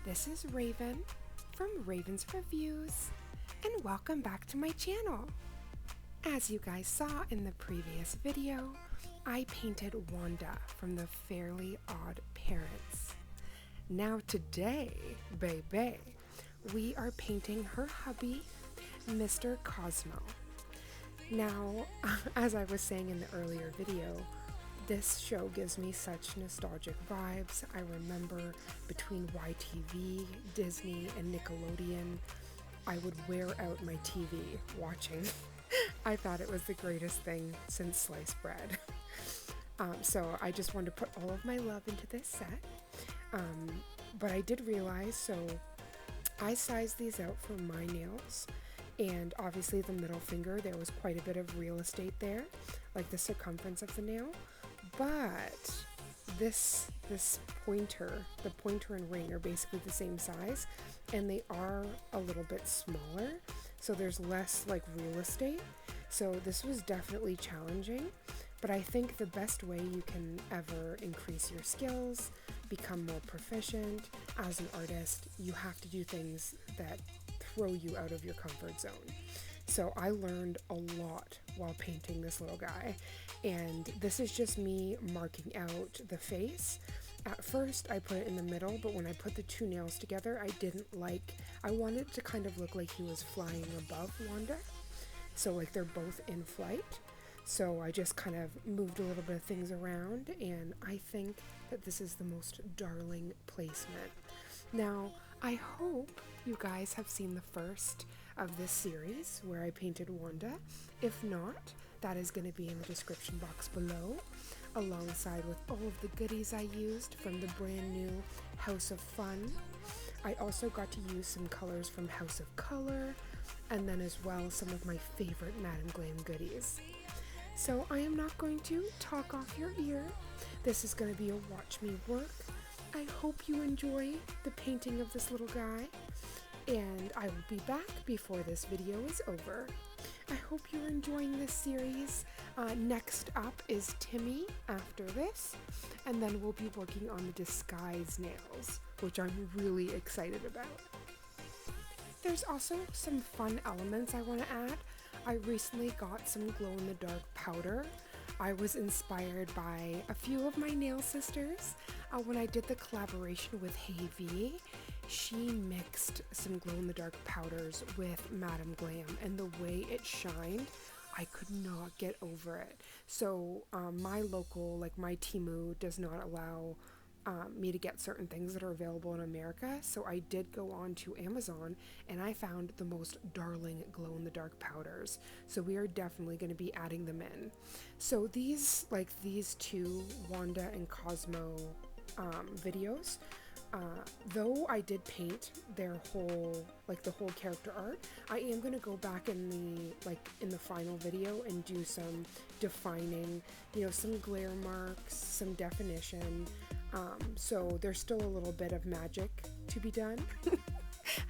This is Raven from Raven's Reviews, and welcome back to my channel. As you guys saw in the previous video, I painted Wanda from the Fairly Odd Parents. Now today, baby, we are painting her hubby, Mr. Cosmo. Now, as I was saying in the earlier video, this show gives me such nostalgic vibes. I remember between YTV, Disney, and Nickelodeon, I would wear out my TV watching. I thought it was the greatest thing since sliced bread. So I just wanted to put all of my love into this set. But I did realize, so I sized these out for my nails, and obviously the middle finger, there was quite a bit of real estate there, like the circumference of the nail. But this pointer, the pointer and ring are basically the same size, and they are a little bit smaller, so there's less like real estate. So this was definitely challenging, but I think the best way you can ever increase your skills, become more proficient as an artist, you have to do things that throw you out of your comfort zone. So I learned a lot while painting this little guy, and this is just me marking out the face. At first I put it in the middle, but when I put the two nails together, I wanted it to kind of look like he was flying above Wanda, so like they're both in flight. So I just kind of moved a little bit of things around, and I think that this is the most darling placement. Now, I hope you guys have seen the first of this series where I painted Wanda. If not, that is going to be in the description box below, alongside with all of the goodies I used from the brand new House of Fun. I also got to use some colors from House of Color, and then as well some of my favorite Madame Glam goodies. So I am not going to talk off your ear. This is going to be a watch me work. I hope you enjoy the painting of this little guy, and I will be back before this video is over. I hope you're enjoying this series. Next up is Timmy after this, and then we'll be working on the disguise nails, which I'm really excited about. There's also some fun elements I want to add. I recently got some glow-in-the-dark powder. I was inspired by a few of my nail sisters. When I did the collaboration with Hey-V, she mixed some glow-in-the-dark powders with Madame Glam, and the way it shined, I could not get over it. So my local, like my Temu, does not allow me to get certain things that are available in America, so I did go on to Amazon and I found the most darling glow-in-the-dark powders, so we are definitely going to be adding them in. So these two Wanda and Cosmo videos, though I did paint their whole, the whole character art, I am going to go back in the final video and do some defining, some glare marks, some definition. So there's still a little bit of magic to be done.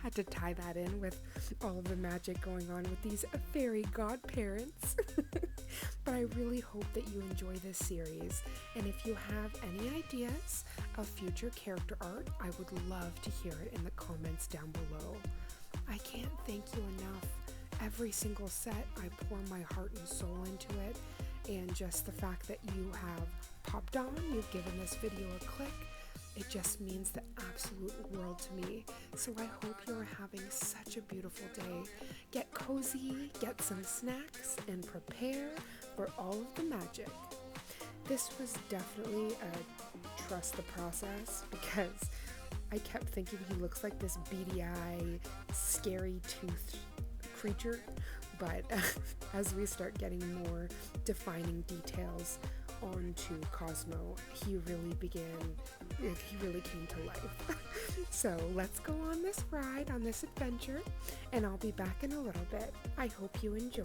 Had to tie that in with all of the magic going on with these fairy godparents. But I really hope that you enjoy this series, and if you have any ideas of future character art, I would love to hear it in the comments down below. I can't thank you enough. Every single set, I pour my heart and soul into it, and just the fact that you have popped on, you've given this video a click, it just means the absolute world to me. So I hope you're having such a beautiful day. Get cozy, get some snacks, and prepare for all of the magic. This was definitely a trust the process, because I kept thinking he looks like this beady eye, scary toothed creature, but as we start getting more defining details onto Cosmo, he really came to life. So let's go on this ride, on this adventure, and I'll be back in a little bit. I hope you enjoy.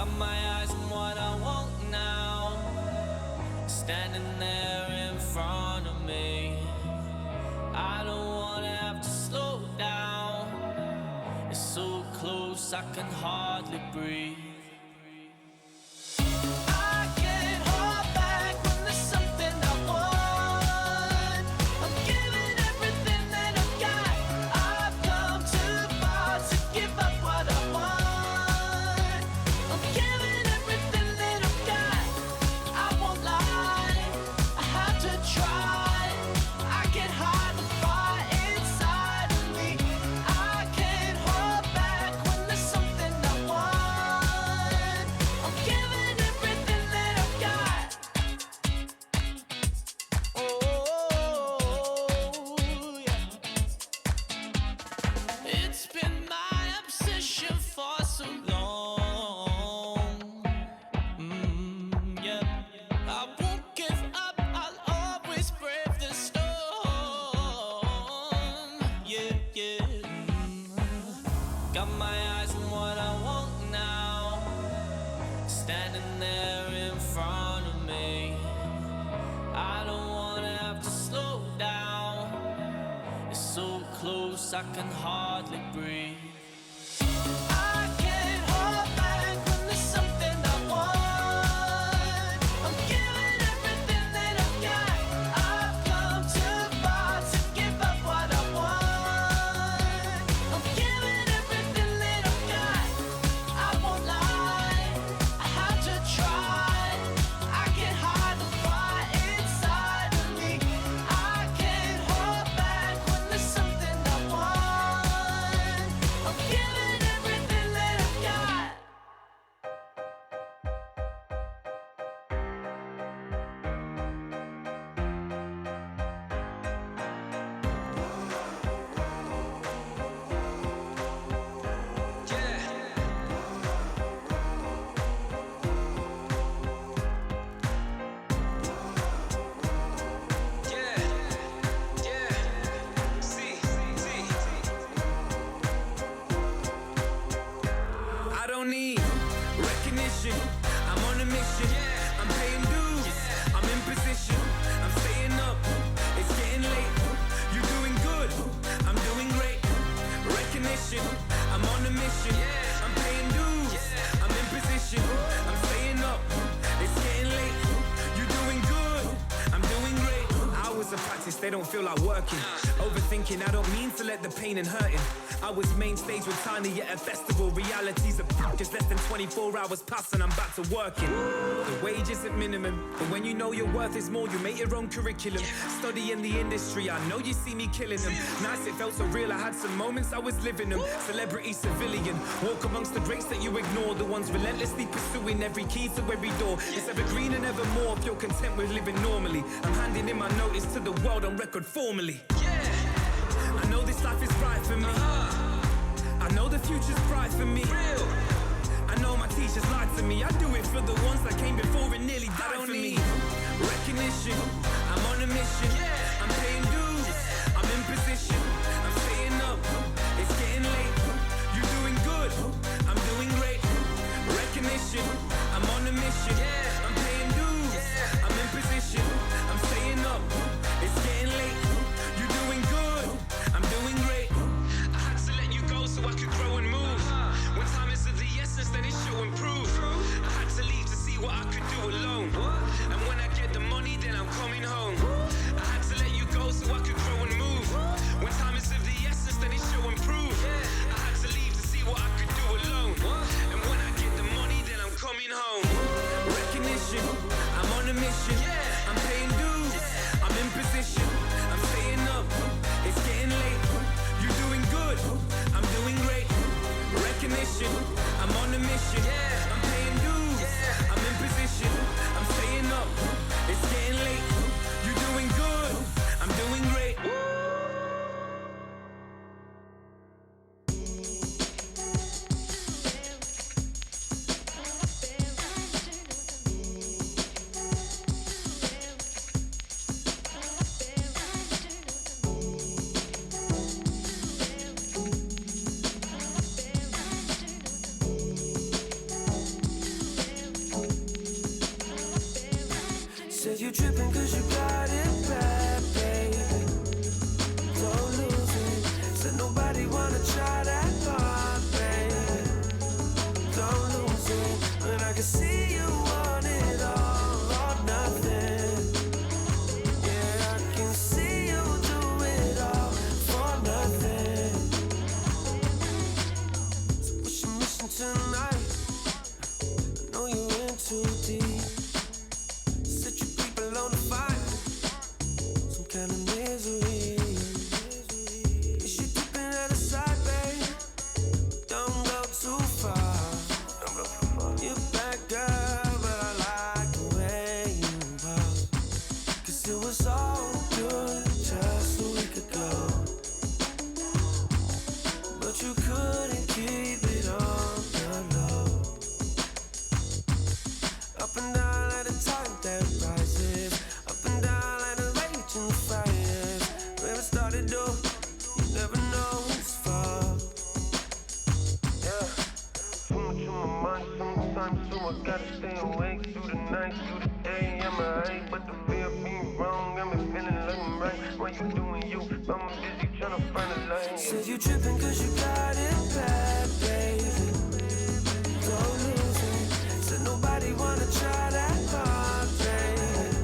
Got my eyes on what I want now, standing there in front of me. I don't wanna have to slow down. It's so close I can hardly breathe. I can't hold back when there's something I want. I'm giving everything that I've got. I've come too far to give up what I want. I'm giving everything that I've got. I won't lie, I have to try. I can hide the fire inside of me. I can't hold back when there's something I want. I'm giving everything that I've got. Oh, yeah. It's been my obsession for so long. Yeah. I won't give up, I'll always brave the storm. Yeah, yeah. Got my eyes on what I want now, standing there in front of me. I don't wanna have to slow down. It's so close I can hardly breathe. I can't hold back when there's something I want. I'm giving everything that I've got. I've come too far to give up what I want. I'm giving everything that I've got. I won't lie, I have to try. I can't hide the fire inside of me. I can't hold back when there's something I want. I'm giving everything that I've got. I don't need recognition. I'm on a mission. I'm paying dues. I'm in position. I'm staying up. It's getting late. You're doing good. I'm doing great. Recognition. I'm on a mission. I'm paying dues. I'm in position. I'm staying up. It's getting late. You're doing good. I'm doing great. Hours of practice, they don't feel like working. Overthinking, I don't mean to let the pain and hurting. I was main stage with Tiny at a festival. Reality's a just less than 24 hours pass and I'm back to working. The wage isn't minimum, but when you know your worth is more, you make your own curriculum. Study in the industry, I know you see me killing them. Nice, it felt so real, I had some moments I was living them. Celebrity, civilian, walk amongst the greats that you ignore. The ones relentlessly pursuing every key to every door. It's evergreen and evermore if you're content with living normally. I'm handing in my notice to the world on record formally. I know this life is right for me. I know the future's bright for me. I know my teachers lied to me. I do it for the ones that came before and nearly died for me. Recognition, I'm on a mission. I'm paying dues, I'm in position. I'm staying up, it's getting late. You're doing good, I'm doing great. Recognition, I'm on a mission. I'm paying dues, I'm in position. I'm staying up, it's getting late. You're doing good, I'm doing great. I had to let you go so I could grow and move. When time is of the essence, then it should improve. I had to leave to see what I could do alone. And when I get the money, then I'm coming home. I had to let you go so I could grow and move. When tripping cause you got it bad, baby. Don't lose it. Said nobody wanna try that hard, baby. Don't lose it. But I can see you want it all or nothing. Yeah, I can see you do it all for nothing. So what's your mission tonight? I know you're in too deep. Set your people on the fire. Some kind of misery. Is you dipping at a side, babe? Don't go too far. You're back, girl, but I like the way you walk. Cause it was all good just a week ago. But you couldn't keep it on the low. Up and down like the tide that rises. Up and down like the rage and the fires. Where it started though, you never know who's fault. Yeah, too much on my mind sometimes, so I gotta stay awake through the night, through the day. I'm alright, but the fear of being wrong got me feeling like I'm right. Why you doing you? I'm busy trying to find a line. Said you tripping cause you got it bad, baby. Don't lose it. Said nobody wanna try that hard, baby.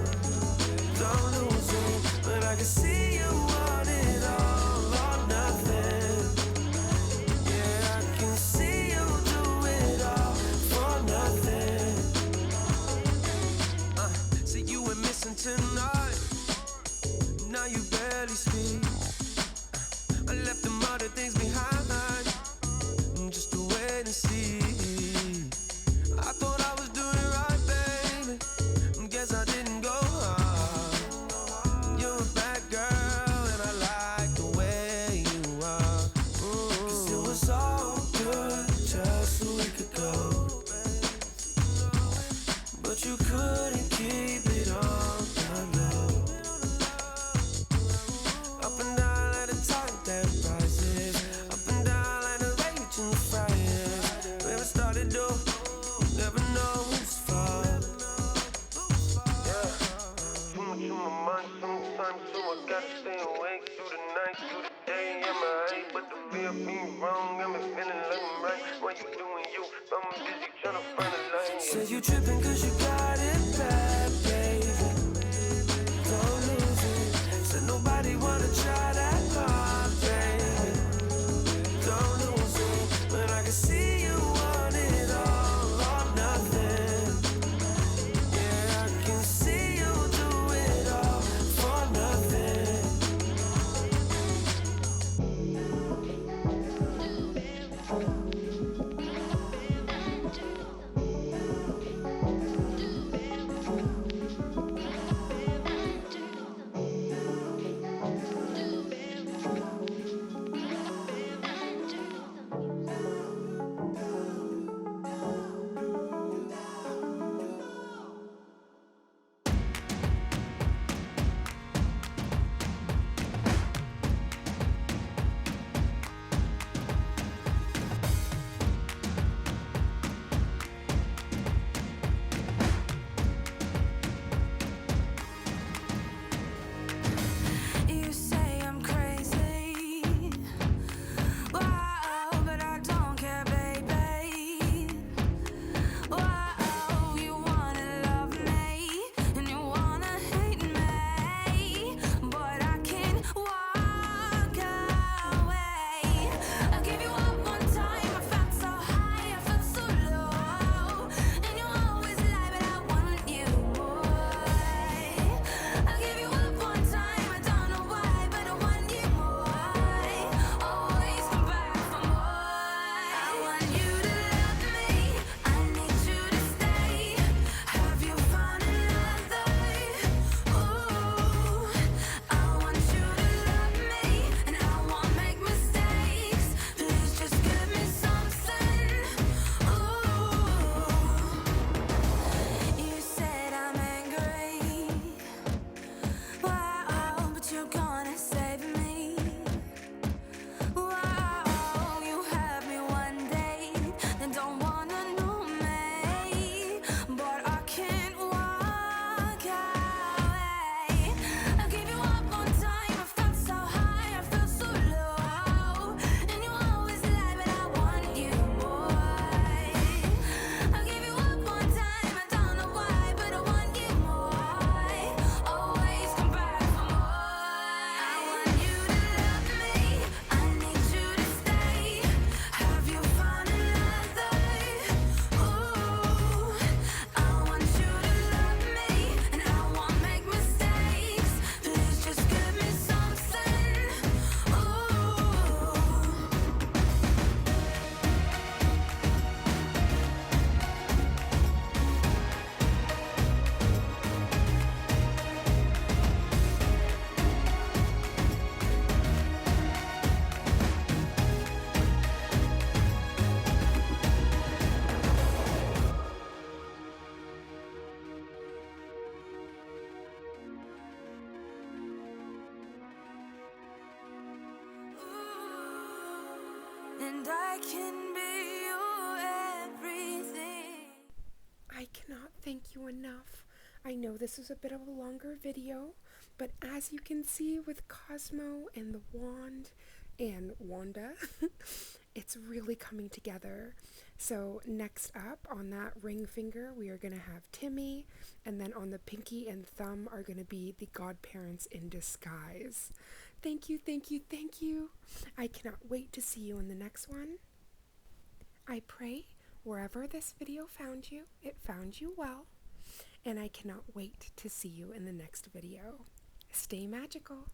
Don't lose it. But I can see you want it all or nothing. Yeah, I can see you do it all for nothing. See you were missing tonight. Now you barely speak. I left them other things behind, just to wait and see. I thought I was doing right, baby. Guess I didn't go hard. You're a bad girl, and I like the way you are. Cause it was all good just a week ago. But you couldn't keep it on the low. Up and down like the tide that rises. Up and down like the rage and the fires. Where it started though, you never know who's fault. Yeah, too much on my mind sometimes, so I gotta stay awake through the night, through the day. I'm alright, but the fear of being wrong got me feeling like I'm right. Why you doing you? I'm busy trying to find a line. Say you tripping cause you got it bad, baby. Don't lose it. Said nobody wanna try that hard, baby. Don't lose it. But I can see you want it all or nothing. Yeah, I can see you do it all for nothing. and I can be your everything. I cannot thank you enough. I know this was a bit of a longer video, but as you can see with Cosmo and the wand and Wanda, it's really coming together. So next up on that ring finger, we are going to have Timmy, and then on the pinky and thumb are going to be the godparents in disguise. Thank you, thank you, thank you. I cannot wait to see you in the next one. I pray wherever this video found you, it found you well, and I cannot wait to see you in the next video. Stay magical.